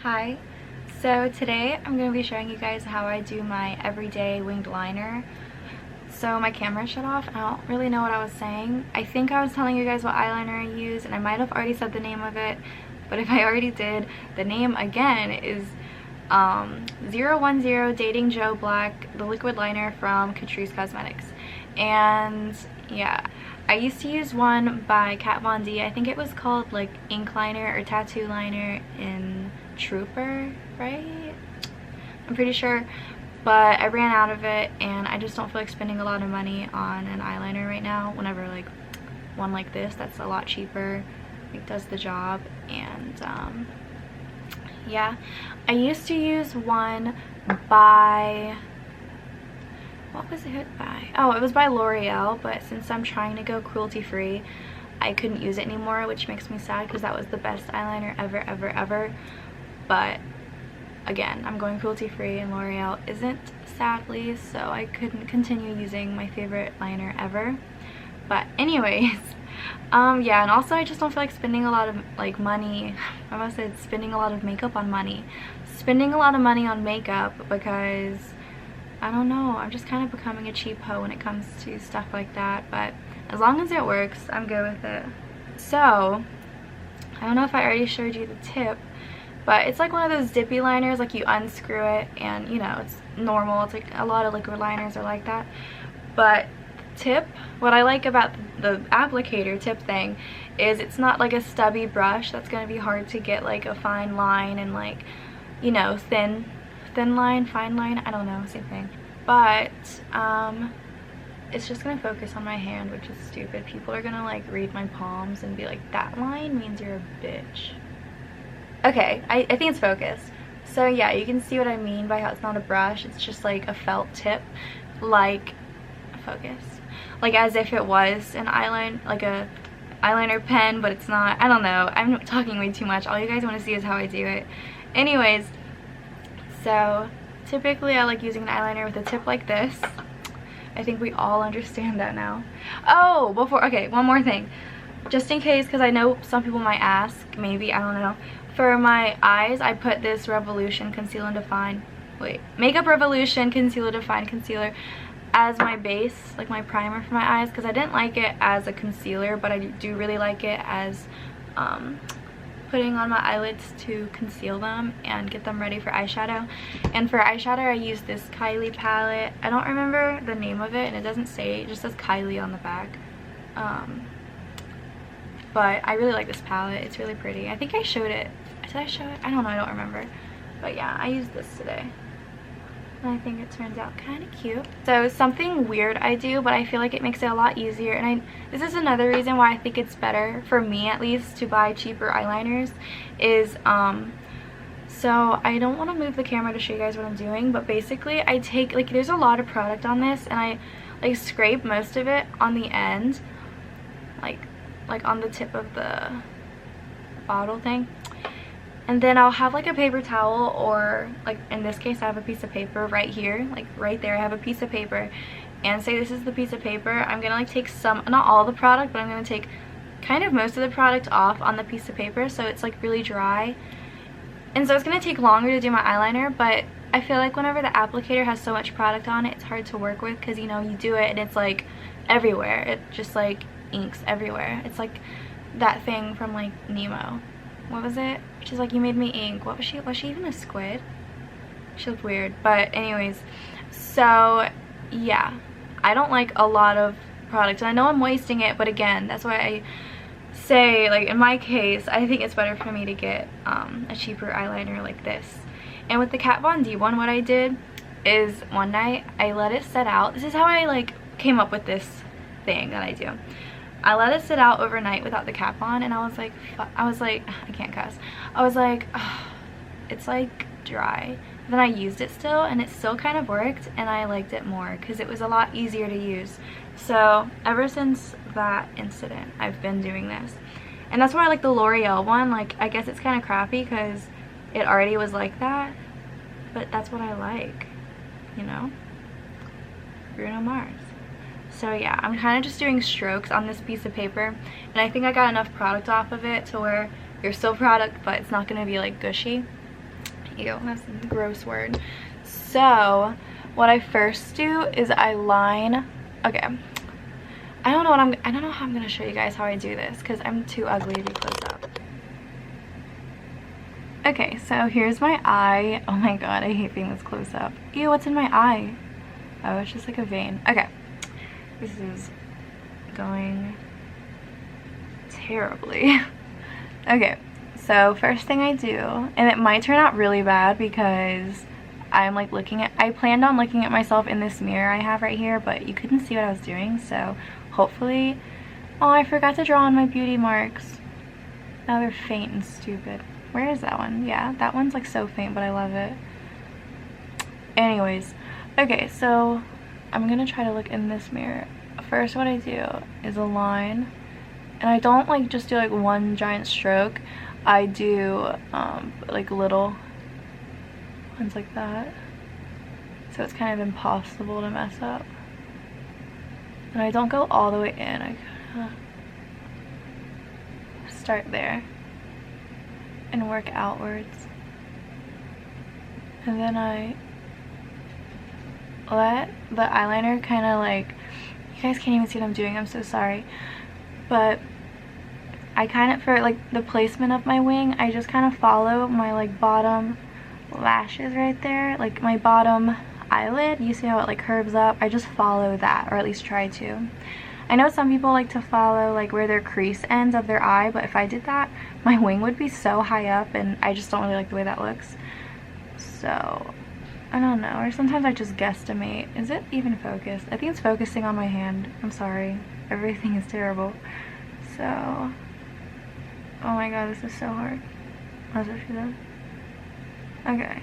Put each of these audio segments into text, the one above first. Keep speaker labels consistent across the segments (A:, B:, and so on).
A: Hi, so today I'm going to be showing you guys how I do my everyday winged liner. So my camera shut off and I don't really know what I was saying. I think I was telling you guys what eyeliner I use and I might have already said the name of it, but if I already did, the name again is 010 Dating Joe Black, the liquid liner from Catrice Cosmetics. And yeah, I used to use one by Kat Von D. I think it was called like ink liner or tattoo liner in Trooper, right? I'm pretty sure, but I ran out of it and I just don't feel like spending a lot of money on an eyeliner right now. Whenever like one like this that's a lot cheaper, like does the job. And yeah, I used to use one by, what was it by? Oh, it was by L'Oreal, but since I'm trying to go cruelty free, I couldn't use it anymore, which makes me sad because that was the best eyeliner ever. But again, I'm going cruelty free and L'Oreal isn't, sadly, so I couldn't continue using my favorite liner ever. But anyways, yeah, and also I just don't feel like spending a lot of like money. I almost said spending a lot of makeup on money. Spending a lot of money on makeup because I don't know, I'm just kind of becoming a cheap hoe when it comes to stuff like that, but as long as it works, I'm good with it. So, I don't know if I already showed you the tip, but it's like one of those dippy liners, like you unscrew it and you know, it's normal. It's like a lot of liquid liners are like that. But tip, what I like about the applicator tip thing is it's not like a stubby brush that's going to be hard to get like a fine line and like, you know, thin line, fine line, I don't know, same thing. But it's just gonna focus on my hand, which is stupid. People are gonna like read my palms and be like, that line means you're a bitch. Okay, I think it's focused. So yeah, you can see what I mean by how it's not a brush, it's just like a felt tip, like focus, like as if it was an eyeliner, like a eyeliner pen, but it's not. I don't know, I'm talking way too much. All you guys want to see is how I do it. Anyways, so typically I like using an eyeliner with a tip like this. I think we all understand that now. Oh, okay, one more thing. Just in case, because I know some people might ask, maybe, I don't know. For my eyes, I put this Revolution Conceal and Define, Makeup Revolution Conceal and Define Concealer as my base, like my primer for my eyes, because I didn't like it as a concealer, but I do really like it as putting on my eyelids to conceal them and get them ready for eyeshadow. And for eyeshadow, I use this Kylie palette. I don't remember the name of it, and it doesn't say, it just says Kylie on the back. But I really like this palette. It's really pretty. I think I showed it. Did I show it? I don't know. I don't remember. But yeah, I used this today. And I think it turns out kind of cute. So something weird I do, but I feel like it makes it a lot easier. And this is another reason why I think it's better, for me at least, to buy cheaper eyeliners. Is, so I don't want to move the camera to show you guys what I'm doing. But basically, I take, like, there's a lot of product on this. And I, like, scrape most of it on the end. Like on the tip of the bottle thing. And then I'll have like a paper towel, or like in this case I have a piece of paper right here, like right there I have a piece of paper, and say this is the piece of paper. I'm gonna like take some, not all the product, but I'm gonna take kind of most of the product off on the piece of paper so it's like really dry. And so it's gonna take longer to do my eyeliner, but I feel like whenever the applicator has so much product on it, it's hard to work with, because you know, you do it and it's like everywhere. It just like inks everywhere. It's like that thing from like Nemo. What was it? She's like, you made me ink. What was she? Was she even a squid? She looked weird. But anyways, so yeah, I don't like a lot of product. And I know I'm wasting it, but again, that's why I say, like in my case, I think it's better for me to get a cheaper eyeliner like this. And with the Kat Von D one, what I did is one night I let it set out. This is how I like came up with this thing that I do. I let it sit out overnight without the cap on, and I was like, I can't cuss. I was like, oh, it's like dry. Then I used it still, and it still kind of worked, and I liked it more because it was a lot easier to use. So ever since that incident, I've been doing this. And that's why I like the L'Oreal one. Like, I guess it's kind of crappy because it already was like that, but that's what I like, you know? Bruno Mars. So yeah, I'm kind of just doing strokes on this piece of paper, and I think I got enough product off of it to where there's still product, but it's not going to be like gushy. Ew, that's a gross word. So what I first do is I line, okay, I don't know how I'm gonna show you guys how I do this because I'm too ugly to be close up. Okay, so here's my eye. Oh my god, I hate being this close up. Ew, what's in my eye? Oh, it's just like a vein. Okay, this is going terribly. Okay, so first thing I do, and it might turn out really bad because I'm like I planned on looking at myself in this mirror I have right here, but you couldn't see what I was doing, so hopefully, oh, I forgot to draw on my beauty marks. Now they're faint and stupid. Where is that one? Yeah, that one's like so faint, but I love it. Anyways, okay, so I'm gonna try to look in this mirror. First, what I do is a line, and I don't like just do like one giant stroke. I do like little ones like that, so it's kind of impossible to mess up. And I don't go all the way in. I kind of start there and work outwards, and then I let the eyeliner kind of like, you guys can't even see what I'm doing, I'm so sorry, but I kind of, for like the placement of my wing, I just kind of follow my like bottom lashes right there, like my bottom eyelid. You see how it like curves up? I just follow that, or at least try to. I know some people like to follow like where their crease ends of their eye, but if I did that, my wing would be so high up, and I just don't really like the way that looks. So I don't know, or sometimes I just guesstimate. Is it even focused? I think it's focusing on my hand. I'm sorry, everything is terrible. So, oh my god, this is so hard. That's what she said. Okay.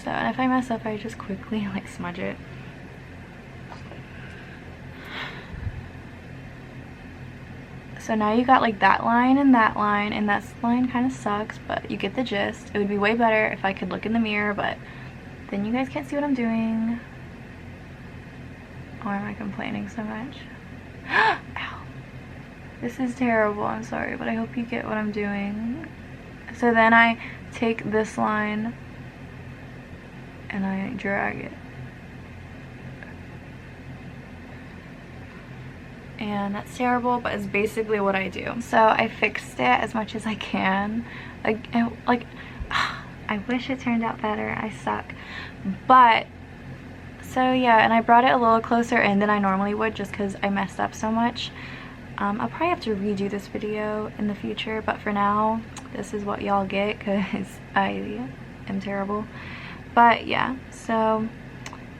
A: So, and if I mess up, I just quickly like smudge it. So now you got like that line, and that line kind of sucks, but you get the gist. It would be way better if I could look in the mirror, but then you guys can't see what I'm doing. Why am I complaining so much? Ow. This is terrible, I'm sorry, but I hope you get what I'm doing. So then I take this line and I drag it. And that's terrible, but it's basically what I do. So I fixed it as much as I can. I wish it turned out better. I suck. But, so yeah, and I brought it a little closer in than I normally would just because I messed up so much. I'll probably have to redo this video in the future, but for now, this is what y'all get because I am terrible. But yeah, so,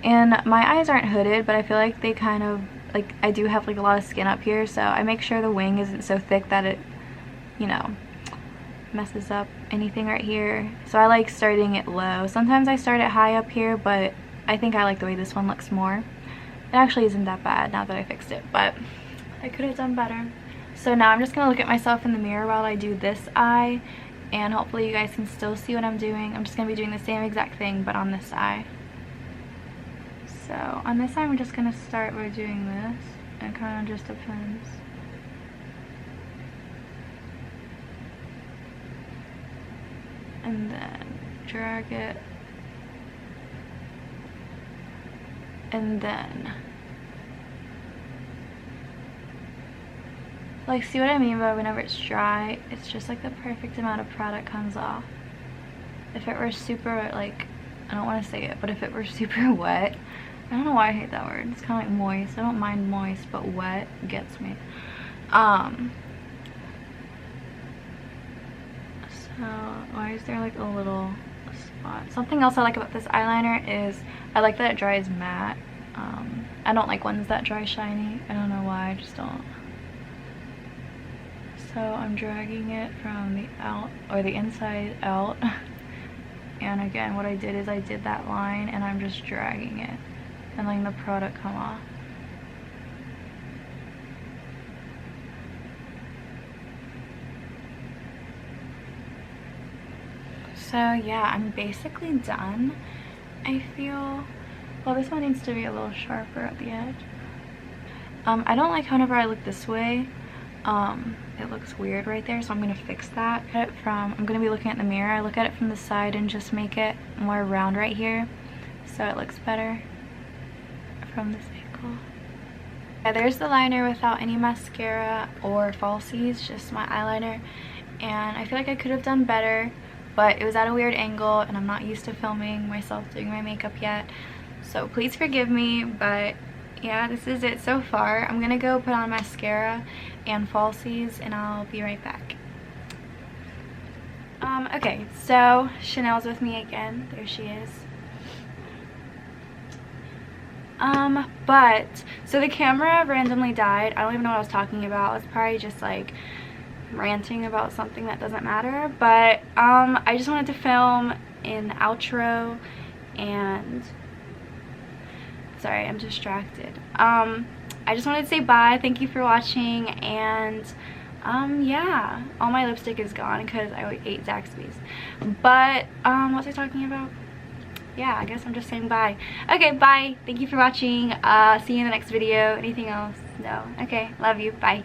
A: and my eyes aren't hooded, but I feel like they kind of, like, I do have like a lot of skin up here, so I make sure the wing isn't so thick that it, you know, messes up anything right here. So I like starting it low. Sometimes I start it high up here, but I think I like the way this one looks more. It actually isn't that bad now that I fixed it, but I could have done better. So now I'm just gonna look at myself in the mirror while I do this eye, and hopefully you guys can still see what I'm doing. I'm just gonna be doing the same exact thing, but on this eye. So on this eye, I'm just gonna start by doing this. It kind of just depends. And then drag it. And then, like, see what I mean by whenever it's dry, it's just like the perfect amount of product comes off. If it were super, like, I don't want to say it, but if it were super wet, I don't know why I hate that word. It's kind of like moist. I don't mind moist, but wet gets me. So why is there like a little spot? Something else I like about this eyeliner is I like that it dries matte. I don't like ones that dry shiny. I don't know why, I just don't. So I'm dragging it from the out, or the inside out. And again, what I did is I did that line and I'm just dragging it and letting the product come off. So yeah, I'm basically done. I feel, well, this one needs to be a little sharper at the edge. I don't like whenever I look this way, it looks weird right there, so I'm gonna fix that. I'm gonna be looking at the mirror. I look at it from the side and just make it more round right here so it looks better from this angle. Yeah, there's the liner without any mascara or falsies, just my eyeliner, and I feel like I could have done better, but it was at a weird angle and I'm not used to filming myself doing my makeup yet, so please forgive me. But yeah, this is it so far. I'm gonna go put on mascara and falsies and I'll be right back. Okay, so Chanel's with me again. There she is. So the camera randomly died. I don't even know what I was talking about. I was probably just like ranting about something that doesn't matter, but I just wanted to film an outro, and sorry, I'm distracted. I just wanted to say bye. Thank you for watching, and yeah, all my lipstick is gone because I ate Zaxby's. But what was I talking about? Yeah, I guess I'm just saying bye. Okay, bye. Thank you for watching. See you in the next video. Anything else? No. Okay, love you. Bye.